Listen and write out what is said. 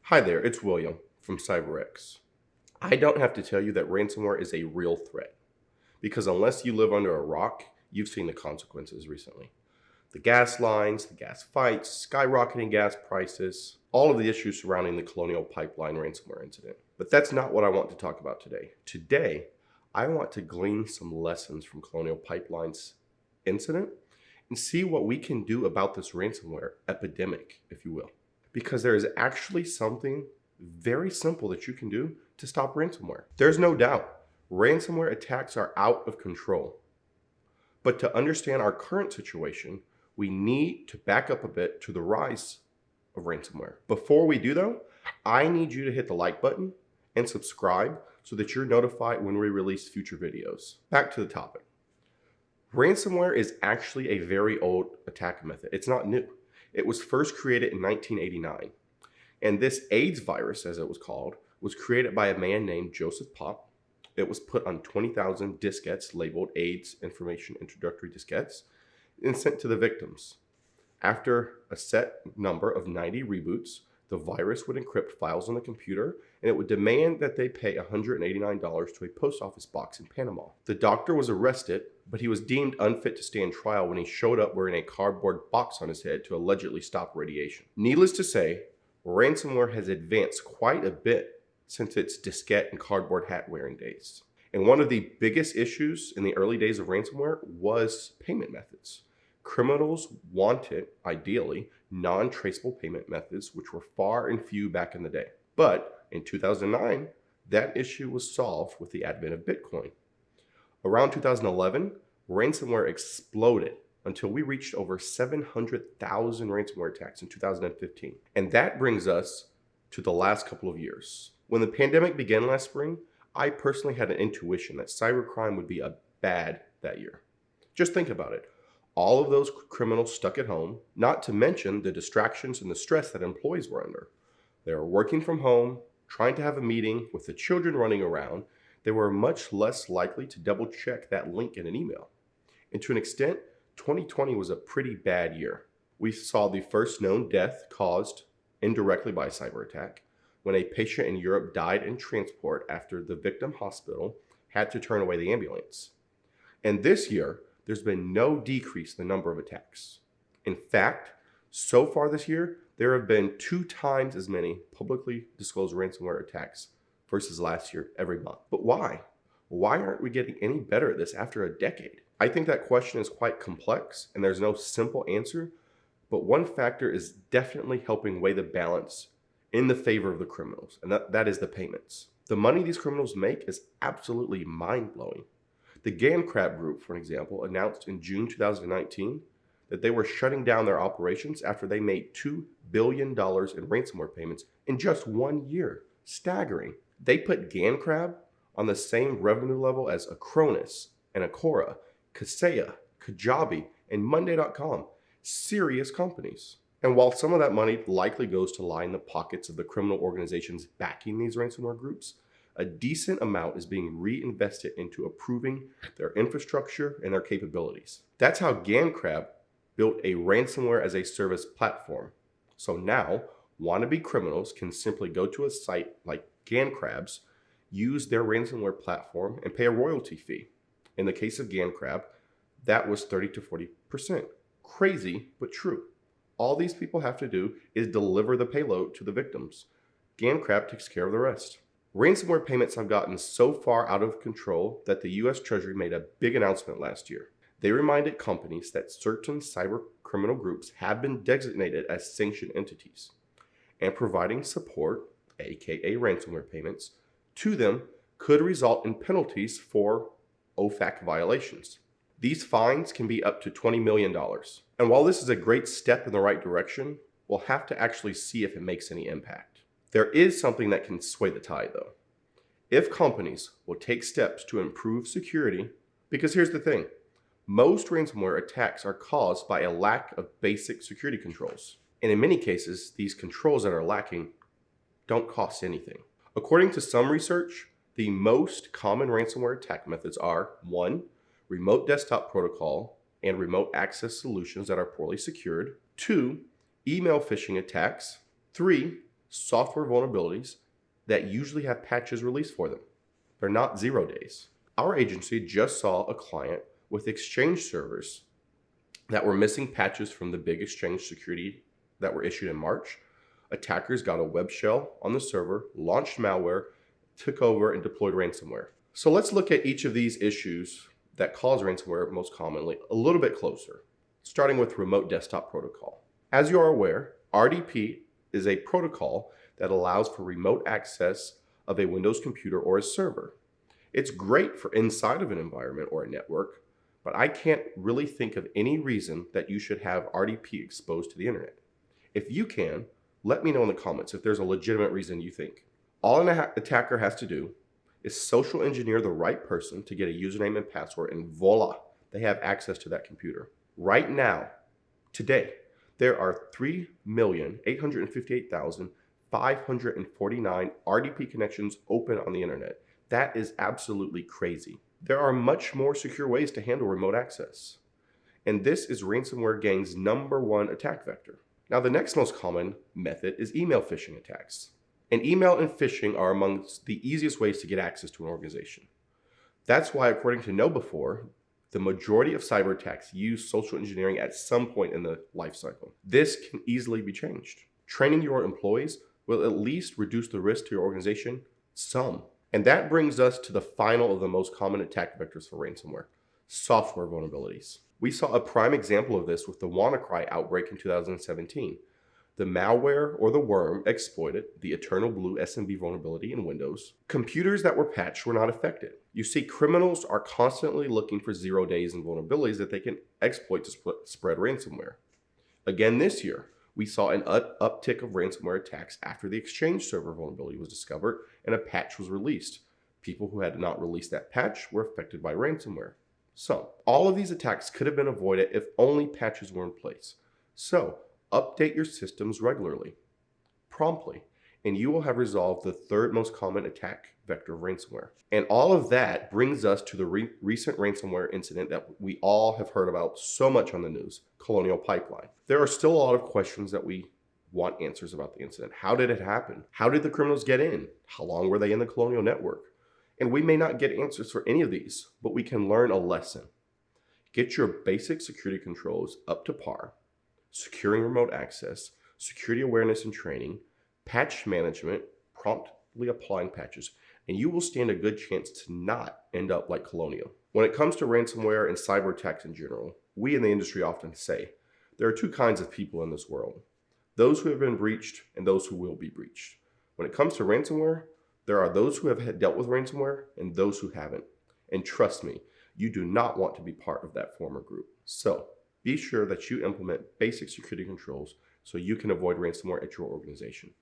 Hi there, it's William from CyberX. I don't have to tell you that ransomware is a real threat because unless you live under a rock, you've seen the consequences recently. The gas lines, the gas fights, skyrocketing gas prices, all of the issues surrounding the Colonial Pipeline ransomware incident. But that's not what I want to talk about today. Today, I want to glean some lessons from Colonial Pipeline's incident and see what we can do about this ransomware epidemic, if you will. Because there is actually something very simple that you can do to stop ransomware. There's no doubt ransomware attacks are out of control. But to understand our current situation, we need to back up a bit to the rise of ransomware. Before we do though, I need you to hit the like button and subscribe so that you're notified when we release future videos. Back to the topic. Ransomware is actually a very old attack method. It's not new. It was first created in 1989. And this AIDS virus, as it was called, was created by a man named Joseph Pop. It was put on 20,000 diskettes labeled AIDS Information Introductory Diskettes and sent to the victims. After a set number of 90 reboots, the virus would encrypt files on the computer and it would demand that they pay $189 to a post office box in Panama. The doctor was arrested, but he was deemed unfit to stand trial when he showed up wearing a cardboard box on his head to allegedly stop radiation. Needless to say, ransomware has advanced quite a bit since its diskette and cardboard hat wearing days. And one of the biggest issues in the early days of ransomware was payment methods. Criminals wanted, ideally, non-traceable payment methods, which were far and few back in the day. But in 2009, that issue was solved with the advent of Bitcoin. Around 2011, ransomware exploded until we reached over 700,000 ransomware attacks in 2015. And that brings us to the last couple of years. When the pandemic began last spring, I personally had an intuition that cybercrime would be bad that year. Just think about it. All of those criminals stuck at home, not to mention the distractions and the stress that employees were under. They were working from home, trying to have a meeting with the children running around. They were much less likely to double check that link in an email. And to an extent, 2020 was a pretty bad year. We saw the first known death caused indirectly by a cyber attack when a patient in Europe died in transport after the victim hospital had to turn away the ambulance. And this year, there's been no decrease in the number of attacks. In fact, so far this year, there have been 2 times as many publicly disclosed ransomware attacks versus last year every month. But why? Why aren't we getting any better at this after a decade? I think that question is quite complex and there's no simple answer, but one factor is definitely helping weigh the balance in the favor of the criminals, and that is the payments. The money these criminals make is absolutely mind-blowing. The GanCrab Group, for example, announced in June 2019 that they were shutting down their operations after they made $2 billion in ransomware payments in just 1 year. Staggering. They put GanCrab on the same revenue level as Acronis and Acora, Kaseya, Kajabi, and Monday.com. Serious companies. And while some of that money likely goes to line the pockets of the criminal organizations backing these ransomware groups, a decent amount is being reinvested into improving their infrastructure and their capabilities. That's how GanCrab built a ransomware as a service platform. So now, wannabe criminals can simply go to a site like GanCrab's, use their ransomware platform, and pay a royalty fee. In the case of GanCrab, that was 30 to 40%. Crazy, but true. All these people have to do is deliver the payload to the victims. GanCrab takes care of the rest. Ransomware payments have gotten so far out of control that the US Treasury made a big announcement last year. They reminded companies that certain cyber criminal groups have been designated as sanctioned entities, and providing support, aka ransomware payments, to them could result in penalties for OFAC violations. These fines can be up to $20 million. And while this is a great step in the right direction, we'll have to actually see if it makes any impact. There is something that can sway the tide though. If companies will take steps to improve security, because here's the thing, most ransomware attacks are caused by a lack of basic security controls. And in many cases, these controls that are lacking don't cost anything. According to some research, the most common ransomware attack methods are 1. Remote desktop protocol and remote access solutions that are poorly secured. 2. Email phishing attacks. 3. software vulnerabilities that usually have patches released for them. They're not 0 days. Our agency just saw a client with Exchange servers that were missing patches from the big Exchange security that were issued in March. Attackers got a web shell on the server, launched malware, took over, and deployed ransomware. So let's look at each of these issues that cause ransomware most commonly a little bit closer, starting with remote desktop protocol. As you are aware, RDP is a protocol that allows for remote access of a Windows computer or a server. It's great for inside of an environment or a network, but I can't really think of any reason that you should have RDP exposed to the internet. If you can, let me know in the comments if there's a legitimate reason you think. All an attacker has to do is social engineer the right person to get a username and password, and voila, they have access to that computer. Right now, today, there are 3,858,549 RDP connections open on the internet. That is absolutely crazy. There are much more secure ways to handle remote access. And this is ransomware gang's #1 attack vector. Now, the next most common method is email phishing attacks. And email and phishing are amongst the easiest ways to get access to an organization. That's why, according to KnowBe4, the majority of cyber attacks use social engineering at some point in the life cycle. This can easily be changed. Training your employees will at least reduce the risk to your organization some. And that brings us to the final of the most common attack vectors for ransomware: software vulnerabilities. We saw a prime example of this with the WannaCry outbreak in 2017. The malware or the worm exploited the Eternal Blue SMB vulnerability in Windows. Computers that were patched were not affected. You see, criminals are constantly looking for 0 days and vulnerabilities that they can exploit to spread ransomware. Again this year, we saw an uptick of ransomware attacks after the Exchange server vulnerability was discovered and a patch was released. People who had not released that patch were affected by ransomware. So, all of these attacks could have been avoided if only patches were in place. So, update your systems regularly, promptly, and you will have resolved the third most common attack vector of ransomware. And all of that brings us to the recent ransomware incident that we all have heard about so much on the news, Colonial Pipeline. There are still a lot of questions that we want answers about the incident. How did it happen? How did the criminals get in? How long were they in the Colonial network? And we may not get answers for any of these, but we can learn a lesson. Get your basic security controls up to par: securing remote access, security awareness and training, patch management, promptly applying patches, and you will stand a good chance to not end up like Colonial. When it comes to ransomware and cyber attacks in general, we in the industry often say there are two kinds of people in this world: those who have been breached and those who will be breached. When it comes to ransomware, there are those who have dealt with ransomware and those who haven't. And trust me, you do not want to be part of that former group. So, be sure that you implement basic security controls so you can avoid ransomware at your organization.